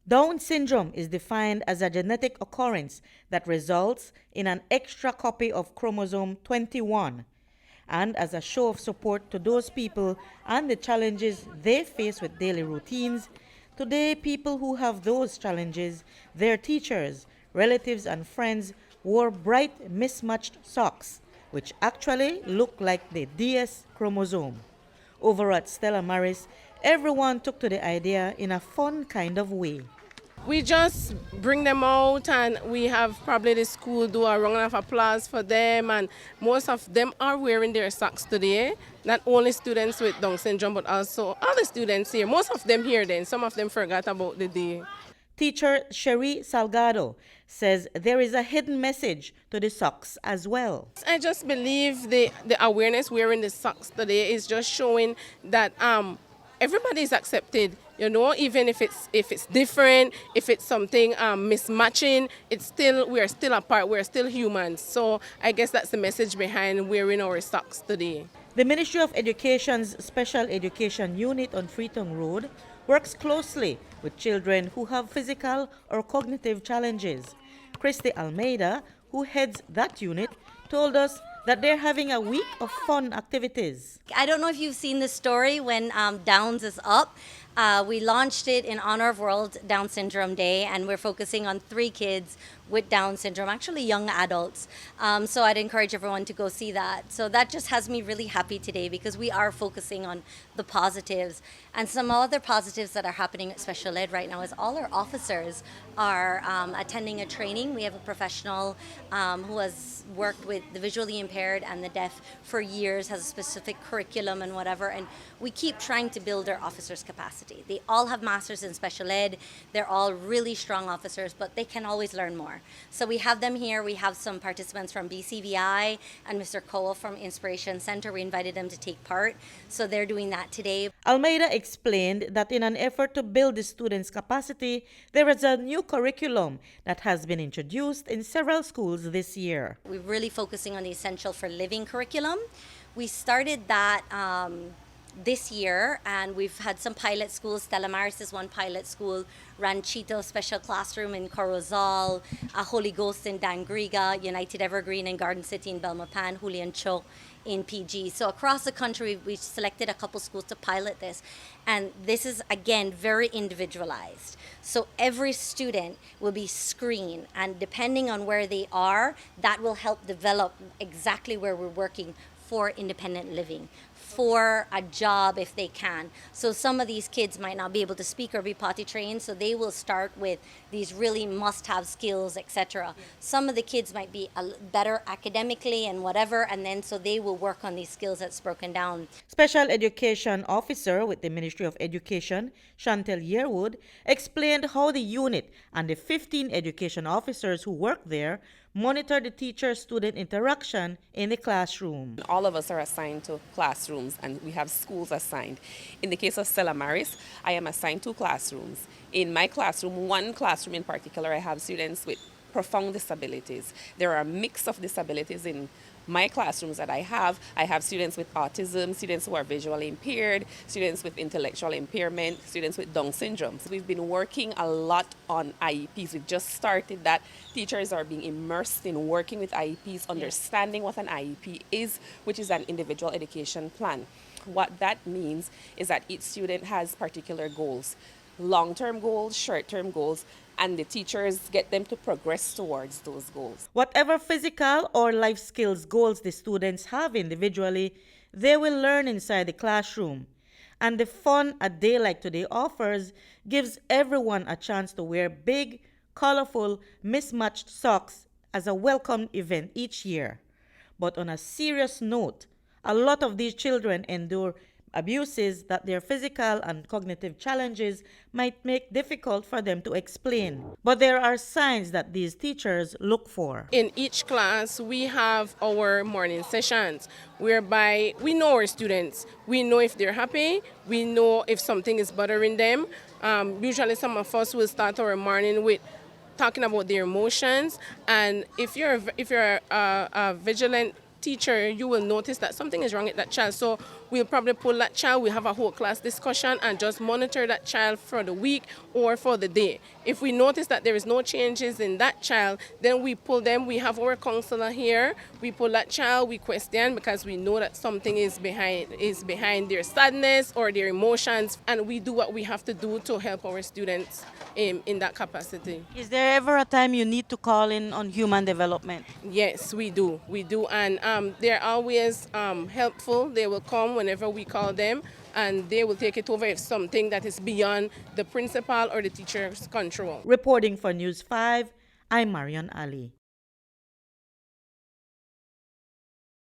Down syndrome is defined as a genetic occurrence that results in an extra copy of chromosome 21. And as a show of support to those people and the challenges they face with daily routines, today people who have those challenges, their teachers, relatives, and friends wore bright mismatched socks, which actually look like the DS chromosome. Over at Stella Maris, everyone took to the idea in a fun kind of way. We just bring them out and we have probably the school do a round of applause for them, and most of them are wearing their socks today. Not only students with Down syndrome but also other students here. Most of them here then, some of them forgot about the day. Teacher Sherry Salgado says there is a hidden message to the socks as well. I just believe the awareness wearing the socks today is just showing that everybody is accepted. You know, even if it's different, if it's something mismatching, we are still apart. We're still humans. So I guess that's the message behind wearing our socks today. The Ministry of Education's Special Education Unit on Freetown Road works closely with children who have physical or cognitive challenges. Christy Almeida, who heads that unit, told us that they're having a week of fun activities. I don't know if you've seen the story when Downs is up. We launched it in honor of World Down Syndrome Day, and we're focusing on 3 kids with Down syndrome, actually young adults. So I'd encourage everyone to go see that. So that just has me really happy today because we are focusing on the positives. And some other positives that are happening at special ed right now is all our officers are attending a training. We have a professional who has worked with the visually impaired and the deaf for years, has a specific curriculum and whatever, and we keep trying to build our officers' capacity. They all have masters in special ed. They're all really strong officers, but they can always learn more. So we have them here. We have some participants from BCVI and Mr. Cole from Inspiration Center. We invited them to take part, so they're doing that today. Almeida explained that in an effort to build the students' capacity, there is a new curriculum that has been introduced in several schools this year. We're really focusing on the Essential for Living curriculum. We started that this year, and we've had some pilot schools. Stella Maris is one pilot school, Ranchito Special Classroom in Corozal, Holy Ghost in Dangriga, United Evergreen in Garden City in Belmopan, Julian Cho in PG. So across the country, we selected a couple schools to pilot this. And this is, again, very individualized. So every student will be screened, and depending on where they are, that will help develop exactly where we're working for independent living, for a job if they can. So some of these kids might not be able to speak or be potty trained, so they will start with these really must-have skills, etc. Some of the kids might be better academically and whatever, and then so they will work on these skills that's broken down. Special Education Officer with the Ministry of Education, Chantel Yearwood, explained how the unit and the 15 education officers who work there monitor the teacher-student interaction in the classroom. All of us are assigned to classrooms, and we have schools assigned. In the case of Stella Maris, I am assigned 2 classrooms. In my classroom, one classroom in particular, I have students with profound disabilities. There are a mix of disabilities in my classrooms that I have students with autism, students who are visually impaired, students with intellectual impairment, students with Down syndrome. So we've been working a lot on IEPs. We've just started that. Teachers are being immersed in working with IEPs, understanding what an IEP is, which is an individual education plan. What that means is that each student has particular goals, long-term goals, short-term goals, and the teachers get them to progress towards those goals. Whatever physical or life skills goals the students have individually, they will learn inside the classroom. And the fun a day like today offers gives everyone a chance to wear big, colorful, mismatched socks as a welcome event each year. But on a serious note, a lot of these children endure abuses that their physical and cognitive challenges might make difficult for them to explain. But there are signs that these teachers look for. In each class, we have our morning sessions whereby we know our students. We know if they're happy. We know if something is bothering them. Usually some of us will start our morning with talking about their emotions. And if you're a vigilant teacher, you will notice that something is wrong with that child. So we'll probably pull that child. We have a whole class discussion and just monitor that child for the week or for the day. If we notice that there is no changes in that child, then we pull them. We have our counselor here. We pull that child, we question because we know that something is behind their sadness or their emotions, and we do what we have to do to help our students in that capacity. Is there ever a time you need to call in on human development? Yes, we do. We do, and they're always helpful. They will come whenever we call them, and they will take it over if something that is beyond the principal or the teacher's control. Reporting for News 5, I'm Marion Ali.